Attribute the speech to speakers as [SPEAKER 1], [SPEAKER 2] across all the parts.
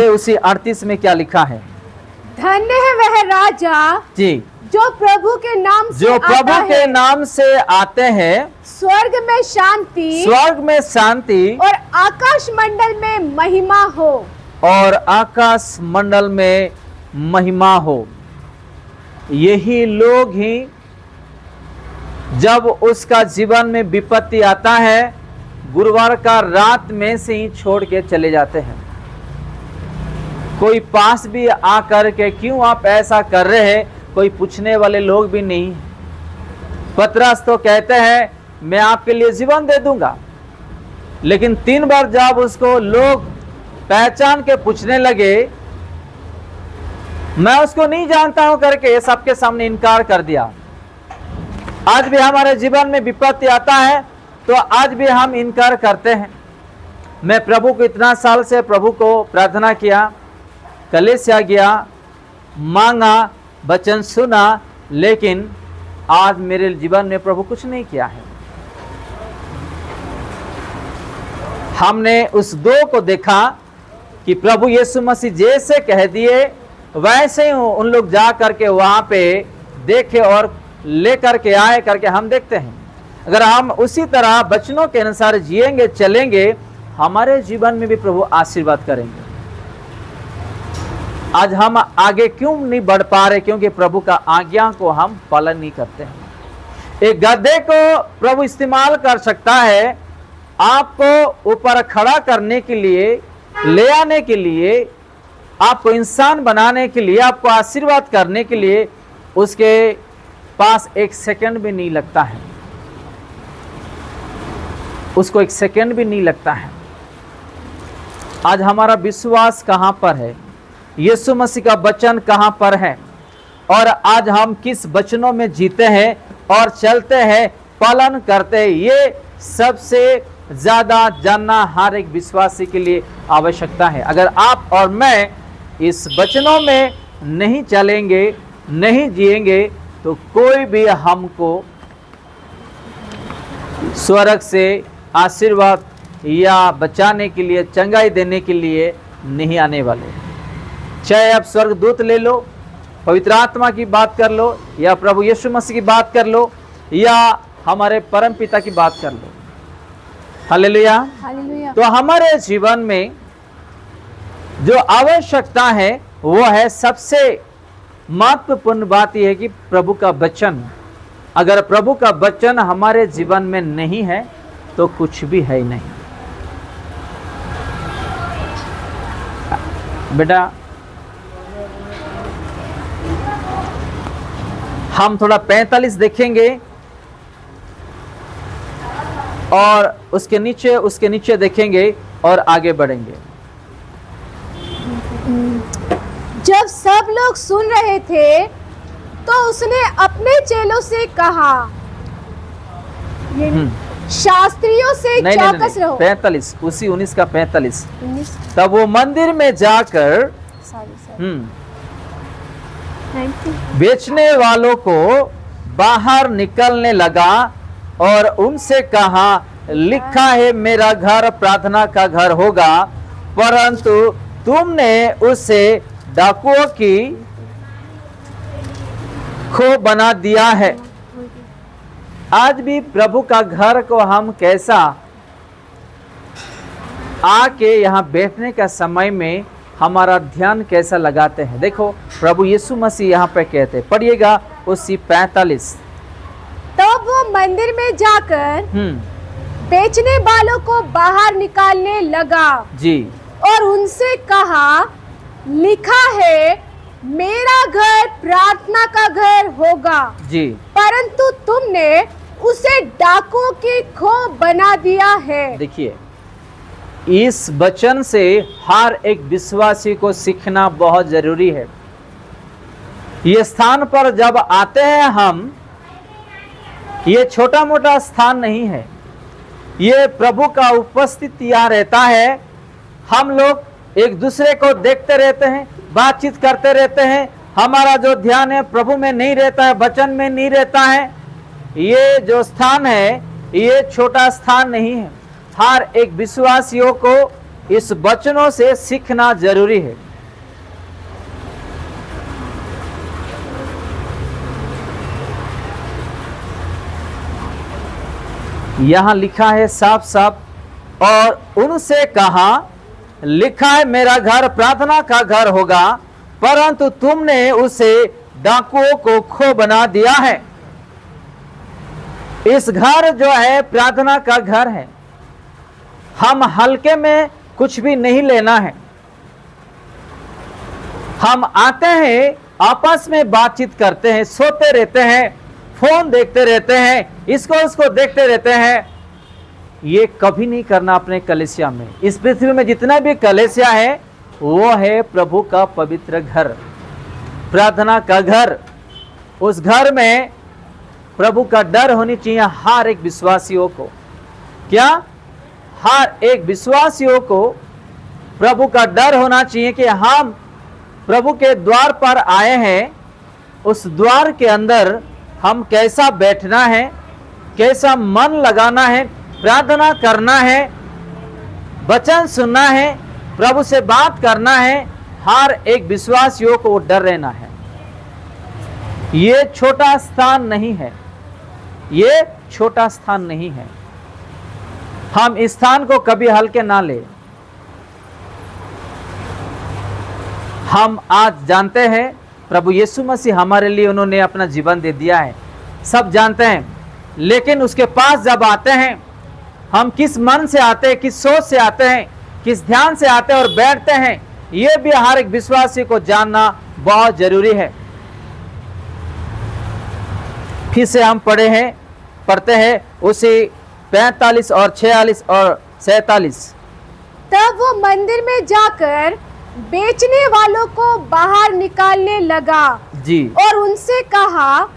[SPEAKER 1] उसी 38 में क्या लिखा है?
[SPEAKER 2] धन्य है वह राजा
[SPEAKER 1] जी,
[SPEAKER 2] जो प्रभु के नाम से
[SPEAKER 1] जो
[SPEAKER 2] आता
[SPEAKER 1] प्रभु
[SPEAKER 2] है।
[SPEAKER 1] के नाम से आते हैं।
[SPEAKER 2] स्वर्ग में शांति
[SPEAKER 1] स्वर्ग में शांति
[SPEAKER 2] और आकाश मंडल में महिमा हो।
[SPEAKER 1] और आकाश मंडल में महिमा हो। यही लोग ही जब उसका जीवन में विपत्ति आता है, गुरुवार का रात में से ही छोड़ के चले जाते हैं। कोई पास भी आकर के क्यों आप ऐसा कर रहे हैं, कोई पूछने वाले लोग भी नहीं। पतरस तो कहते हैं मैं आपके लिए जीवन दे दूंगा, लेकिन 3 बार जब उसको लोग पहचान के पूछने लगे, मैं उसको नहीं जानता हूं करके सबके सामने इनकार कर दिया। आज भी हमारे जीवन में विपत्ति आता है तो आज भी हम इनकार करते हैं। मैं प्रभु को इतना साल से प्रभु को प्रार्थना किया, कलीसिया गया, मांगा, वचन सुना, लेकिन आज मेरे जीवन में प्रभु कुछ नहीं किया है। हमने उस 2 को देखा कि प्रभु यीशु मसीह जैसे कह दिए वैसे ही उन लोग जा करके वहां पे देखे और लेकर के आए करके हम देखते हैं। अगर हम उसी तरह वचनों के अनुसार जिएंगे, चलेंगे, हमारे जीवन में भी प्रभु आशीर्वाद करेंगे। आज हम आगे क्यों नहीं बढ़ पा रहे? क्योंकि प्रभु का आज्ञा को हम पालन नहीं करते हैं। एक गधे को प्रभु इस्तेमाल कर सकता है आपको ऊपर खड़ा करने के लिए, ले आने के लिए, आपको इंसान बनाने के लिए, आपको आशीर्वाद करने के लिए। उसके पास 1 सेकंड भी नहीं लगता है, उसको 1 सेकंड भी नहीं लगता है। आज हमारा विश्वास कहां पर है? यीशु मसीह का वचन कहां पर है? और आज हम किस वचनों में जीते हैं और चलते हैं, पालन करते हैं? ये सबसे ज्यादा जानना हर एक विश्वासी के लिए आवश्यकता है। अगर आप और मैं इस वचनों में नहीं चलेंगे, नहीं जिएंगे, तो कोई भी हमको स्वर्ग से आशीर्वाद या बचाने के लिए, चंगाई देने के लिए नहीं आने वाले। चाहे आप स्वर्गदूत ले लो, पवित्र आत्मा की बात कर लो, या प्रभु यीशु मसीह की बात कर लो, या हमारे परम पिता की बात कर लो। हालेलुया।
[SPEAKER 2] हालेलुया।
[SPEAKER 1] तो हमारे जीवन में जो आवश्यकता है वो है, सबसे महत्वपूर्ण बात यह है कि प्रभु का वचन। अगर प्रभु का वचन हमारे जीवन में नहीं है तो कुछ भी है ही नहीं। बेटा, हम थोड़ा 45 देखेंगे और उसके नीचे देखेंगे और आगे बढ़ेंगे।
[SPEAKER 2] जब सब लोग सुन रहे थे तो उसने अपने चेलों से कहा, शास्त्रियों से चौकस रहो।
[SPEAKER 1] 45, उसी 19 का 45। तब वो मंदिर में जाकर बेचने वालों को बाहर निकलने लगा और उनसे कहा, लिखा है मेरा घर प्रार्थना का घर होगा, परंतु तुमने उसे डाकुओं की खो बना दिया है। आज भी प्रभु का घर को हम कैसा आके यहाँ बैठने का समय में हमारा ध्यान कैसा लगाते हैं। देखो प्रभु यीशु मसीह यहाँ पे कहते, पढ़िएगा उसी 45।
[SPEAKER 2] तब वो मंदिर में जाकर बेचने वालों को बाहर निकालने लगा
[SPEAKER 1] जी,
[SPEAKER 2] और उनसे कहा, लिखा है मेरा घर प्रार्थना का घर होगा
[SPEAKER 1] जी,
[SPEAKER 2] परंतु तुमने उसे डाकुओं की खो बना दिया है।
[SPEAKER 1] देखिए, इस वचन से हर एक विश्वासी को सीखना बहुत जरूरी है। ये स्थान पर जब आते हैं हम, ये छोटा मोटा स्थान नहीं है, ये प्रभु का उपस्थिति यहाँ रहता है। हम लोग एक दूसरे को देखते रहते हैं, बातचीत करते रहते हैं। हमारा जो ध्यान है प्रभु में नहीं रहता है, वचन में नहीं रहता है। ये जो स्थान है ये छोटा स्थान नहीं है। हर एक विश्वासियों को इस वचनों से सीखना जरूरी है। यहां लिखा है साफ साफ, और उनसे कहा, लिखा है मेरा घर प्रार्थना का घर होगा, परंतु तुमने उसे डाकुओं को खो बना दिया है। इस घर जो है प्रार्थना का घर है। हम हल्के में कुछ भी नहीं लेना है। हम आते हैं, आपस में बातचीत करते हैं, सोते रहते हैं, फोन देखते रहते हैं, इसको उसको देखते रहते हैं। ये कभी नहीं करना अपने कलीसिया में। इस पृथ्वी में जितना भी कलीसिया है वो है प्रभु का पवित्र घर, प्रार्थना का घर। उस घर में प्रभु का डर होनी चाहिए हर एक विश्वासियों को। क्या? हर एक विश्वासियों को प्रभु का डर होना चाहिए कि हम प्रभु के द्वार पर आए हैं। उस द्वार के अंदर हम कैसा बैठना है, कैसा मन लगाना है, प्रार्थना करना है, वचन सुनना है, प्रभु से बात करना है। हर एक विश्वासियों को डर रहना है। ये छोटा स्थान नहीं है, ये छोटा स्थान नहीं है। हम इस स्थान को कभी हल्के ना ले। हम आज जानते हैं प्रभु यीशु मसीह हमारे लिए उन्होंने अपना जीवन दे दिया है, सब जानते हैं। लेकिन उसके पास जब आते हैं, हम किस मन से आते हैं, किस सोच से आते हैं, किस ध्यान से आते हैं और बैठते हैं, ये भी हर एक विश्वासी को जानना बहुत जरूरी है। फिर से हम पढ़ते हैं उसी 45 और 46 और 47।
[SPEAKER 2] तब वो मंदिर में जाकर बेचने वालों को बाहर निकालने लगा
[SPEAKER 1] जी,
[SPEAKER 2] और उनसे कहा,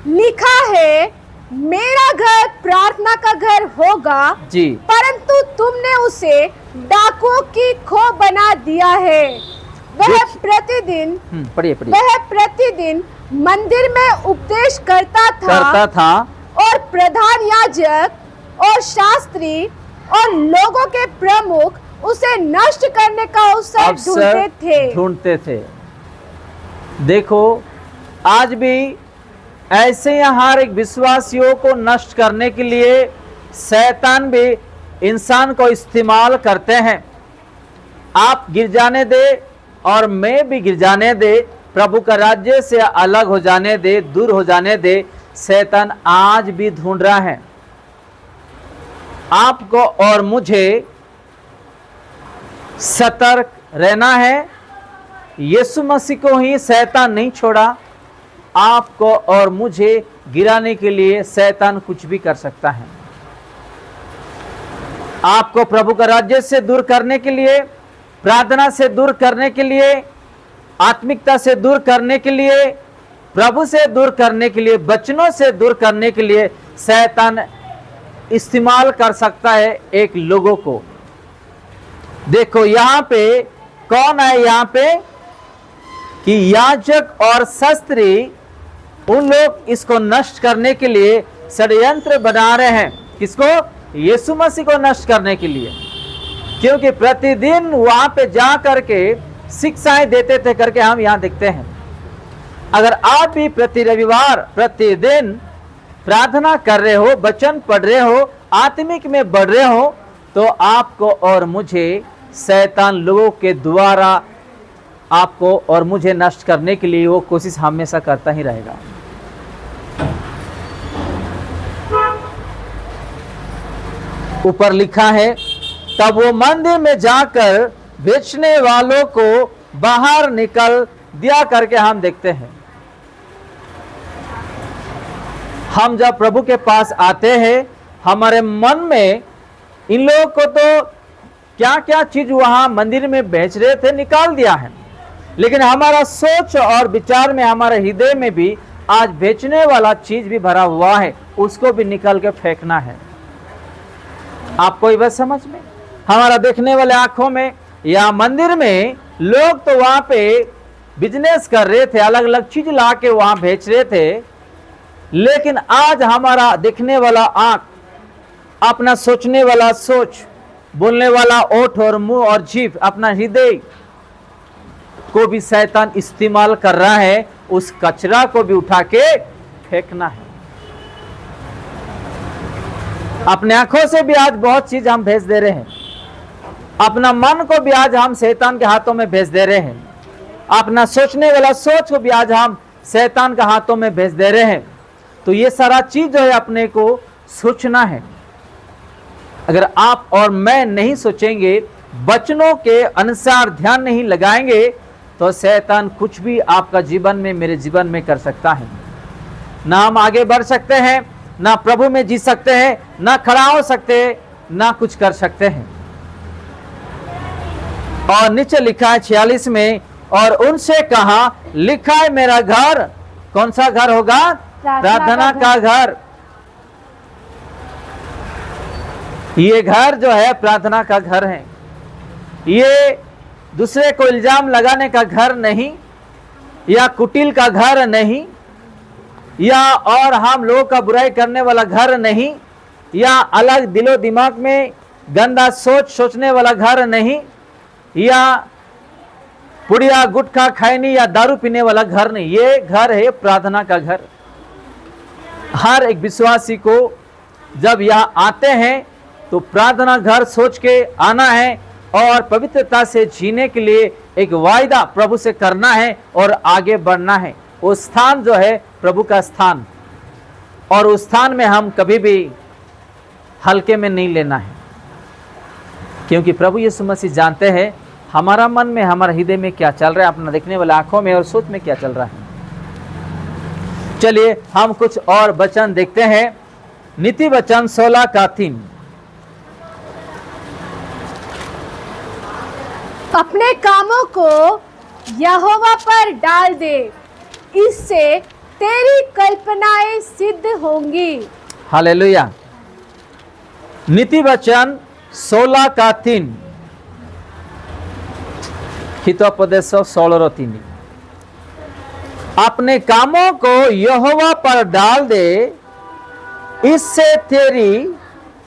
[SPEAKER 2] लिखा है मेरा घर प्रार्थना का घर होगा
[SPEAKER 1] जी,
[SPEAKER 2] परंतु तुमने उसे डाकुओं की खो बना दिया है। वह प्रतिदिन मंदिर में उपदेश करता था और प्रधान याजक और शास्त्री और लोगों के प्रमुख उसे नष्ट करने का अवसर
[SPEAKER 1] ढूंढते थे। देखो, आज भी ऐसे हर एक विश्वासियों को नष्ट करने के लिए शैतान भी इंसान को इस्तेमाल करते हैं। आप गिर जाने दे और मैं भी गिर जाने दे, प्रभु का राज्य से अलग हो जाने दे, दूर हो जाने दे। शैतान आज भी ढूंढ रहा है। आपको और मुझे सतर्क रहना है। यीशु मसीह को ही शैतान नहीं छोड़ा। आपको और मुझे गिराने के लिए शैतान कुछ भी कर सकता है। आपको प्रभु का राज्य से दूर करने के लिए, प्रार्थना से दूर करने के लिए, आत्मिकता से दूर करने के लिए, प्रभु से दूर करने के लिए, वचनों से दूर करने के लिए शैतान इस्तेमाल कर सकता है एक लोगों को। देखो यहाँ पे कौन है, यहाँ पे कि याजक और शास्त्री, उन लोग इसको नष्ट करने के लिए षड्यंत्र बना रहे हैं। किसको? यीशु मसीह को नष्ट करने के लिए। क्योंकि प्रतिदिन वहां पे जा करके शिक्षाएं देते थे करके हम यहाँ देखते हैं। अगर आप भी प्रति रविवार प्रतिदिन प्रार्थना कर रहे हो, वचन पढ़ रहे हो, आत्मिक में बढ़ रहे हो, तो आपको और मुझे शैतान लोगों के द्वारा आपको और मुझे नष्ट करने के लिए वो कोशिश हमेशा करता ही रहेगा। ऊपर लिखा है, तब वो मंदिर में जाकर बेचने वालों को बाहर निकल दिया करके हम देखते हैं। हम जब प्रभु के पास आते हैं, हमारे मन में इन लोगों को तो क्या क्या चीज वहां मंदिर में बेच रहे थे निकाल दिया है, लेकिन हमारा सोच और विचार में, हमारे हृदय में भी आज बेचने वाला चीज भी भरा हुआ है, उसको भी निकाल के फेंकना है। आपको ये बात समझ में? हमारा देखने वाले आंखों में या मंदिर में लोग तो वहां पे बिजनेस कर रहे थे, अलग अलग चीज ला के वहां बेच रहे थे, लेकिन आज हमारा देखने वाला आंख, अपना सोचने वाला सोच, बोलने वाला ओठ और मुंह और जीभ, अपना हृदय को भी शैतान इस्तेमाल कर रहा है। उस कचरा को भी उठा के फेंकना है। अपने आंखों से भी आज बहुत चीज हम भेज दे रहे हैं। अपना मन को भी आज हम शैतान के हाथों में भेज दे रहे हैं। अपना सोचने वाला सोच को भी आज हम शैतान के हाथों में भेज दे रहे हैं। तो ये सारा चीज जो है अपने को सोचना है। अगर आप और मैं नहीं सोचेंगे, वचनों के अनुसार ध्यान नहीं लगाएंगे, तो शैतान कुछ भी आपका जीवन में, मेरे जीवन में कर सकता है। ना हम आगे बढ़ सकते हैं, ना प्रभु में जी सकते हैं, ना खड़ा हो सकते हैं, ना कुछ कर सकते हैं। और नीचे लिखा है 46 में, और उनसे कहा, लिखा है मेरा घर कौन सा घर होगा? प्रार्थना का घर। ये घर जो है प्रार्थना का घर है। ये दूसरे को इल्जाम लगाने का घर नहीं, या कुटिल का घर नहीं, या और हम लोगों का बुराई करने वाला घर नहीं, या अलग दिलो दिमाग में गंदा सोचने वाला घर नहीं, या पुड़िया गुटखा खैनी या दारू पीने वाला घर नहीं। ये घर है प्रार्थना का घर। हर एक विश्वासी को जब यहाँ आते हैं तो प्रार्थना घर सोच के आना है और पवित्रता से जीने के लिए एक वायदा प्रभु से करना है और आगे बढ़ना है। वो स्थान जो है प्रभु का स्थान, और उस स्थान में हम कभी भी हल्के में नहीं लेना है, क्योंकि प्रभु यीशु मसीह जानते हैं हमारा मन में, हमारा हृदय में क्या चल रहा है, अपना देखने वाले आंखों में और सोच में क्या चल रहा है। चलिए हम कुछ और वचन देखते हैं। नीति वचन 16 का 3।
[SPEAKER 2] अपने कामों को यहोवा पर डाल दे, इससे तेरी कल्पनाएं सिद्ध होंगी।
[SPEAKER 1] हालेलुया। नीति वचन 16 का 3। हितोपदेश 16:3। अपने कामों को यहोवा पर डाल दे, इससे तेरी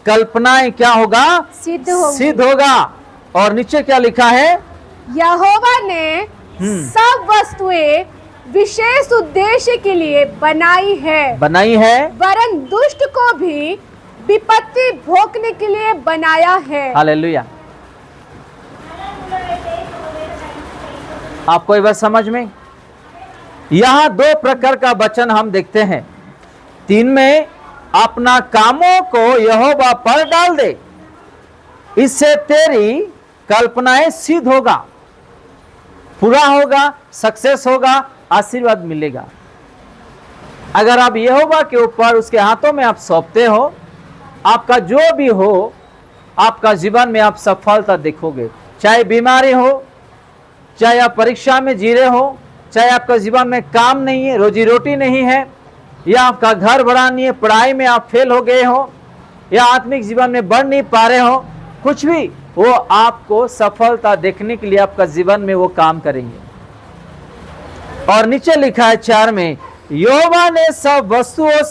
[SPEAKER 1] कल्पनाएं क्या होगा? सिद्ध होगा। और नीचे क्या लिखा है?
[SPEAKER 2] यहोवा ने सब वस्तुएं विशेष उद्देश्य के लिए बनाई है, वरन दुष्ट को भी विपत्ति भोगने के लिए बनाया है।
[SPEAKER 1] हालेलुया। आपको ये बात समझ में? यहाँ 2 प्रकार का वचन हम देखते हैं। 3 में, अपना कामों को यहोवा पर डाल दे, इससे तेरी कल्पनाएं सिद्ध होगा, पूरा होगा, सक्सेस होगा, आशीर्वाद मिलेगा। अगर आप यहोवा के ऊपर, उसके हाथों में आप सौंपते हो, आपका जो भी हो, आपका जीवन में आप सफलता देखोगे। चाहे बीमारी हो, चाहे आप परीक्षा में जी रहे हो, चाहे आपका जीवन में काम नहीं है, रोजी रोटी नहीं है, या आपका घर बड़ा नहीं है, पढ़ाई में आप फेल हो गए हो, या आत्मिक जीवन में बढ़ नहीं पा रहे हो, कुछ भी, वो आपको सफलता देखने के लिए आपका जीवन में वो काम करेंगे। और नीचे लिखा है 4 में, यहोवा ने सब वस्तुएं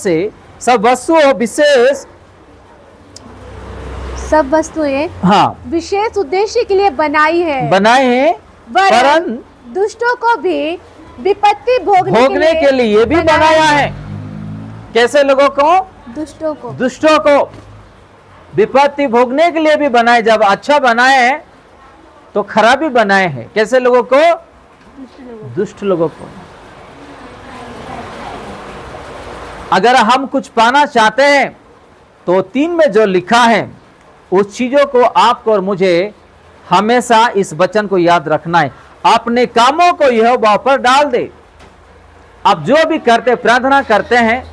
[SPEAKER 1] हाँ
[SPEAKER 2] विशेष उद्देश्य के लिए बनाए हैं,
[SPEAKER 1] वरन
[SPEAKER 2] दुष्टों को भी विपत्ति
[SPEAKER 1] भोगने के लिए भी बनाया है। कैसे लोगों को? दुष्टों को विपत्ति भोगने के लिए भी बनाए। जब अच्छा बनाए हैं तो खराबी बनाए हैं। कैसे लोगों को? दुष्ट लोगों को। अगर हम कुछ पाना चाहते हैं तो 3 में जो लिखा है उस चीजों को आपको और मुझे हमेशा इस वचन को याद रखना है। अपने कामों को यहोवा पर डाल दे। आप जो भी करते, प्रार्थना करते हैं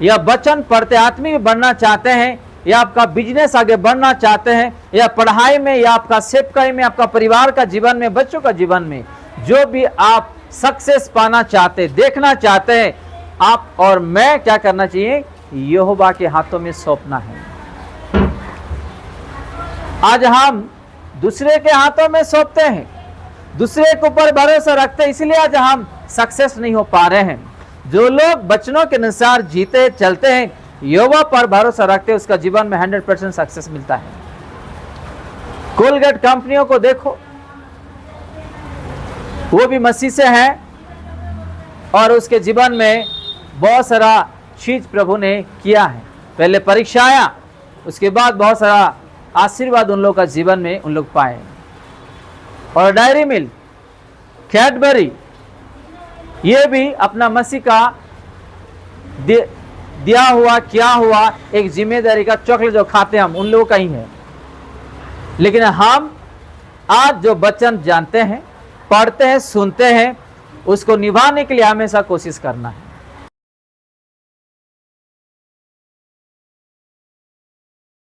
[SPEAKER 1] या वचन पढ़ते, आत्मिक बनना चाहते हैं, या आपका बिजनेस आगे बढ़ना चाहते हैं, या पढ़ाई में, या आपका सेवकाई में, आपका परिवार का जीवन में, बच्चों का जीवन में, जो भी आप सक्सेस पाना चाहते, देखना चाहते हैं, आप और मैं क्या करना चाहिए? यहोवा के हाथों में सौंपना है। आज हम दूसरे के हाथों में सौंपते हैं, दूसरे के ऊपर भरोसा रखते हैं, इसलिए आज हम सक्सेस नहीं हो पा रहे हैं। जो लोग वचनों के अनुसार जीते चलते हैं, यहोवा पर भरोसा रखते हैं, उसका जीवन में 100% सक्सेस मिलता है। कोलगेट कंपनियों को देखो, वो भी मसीह से है और उसके जीवन में बहुत सारा चीज प्रभु ने किया है। पहले परीक्षा आया, उसके बाद बहुत सारा आशीर्वाद उन लोगों का जीवन में उन लोग पाए। और डायरी मिल्क, कैडबरी, ये भी अपना मसीह का दिया हुआ किया हुआ एक जिम्मेदारी का चॉकलेट जो खाते हैं हम, उन लोगों का ही है। लेकिन हम आज जो वचन जानते हैं, पढ़ते हैं, सुनते हैं, उसको निभाने के लिए हमेशा कोशिश करना है।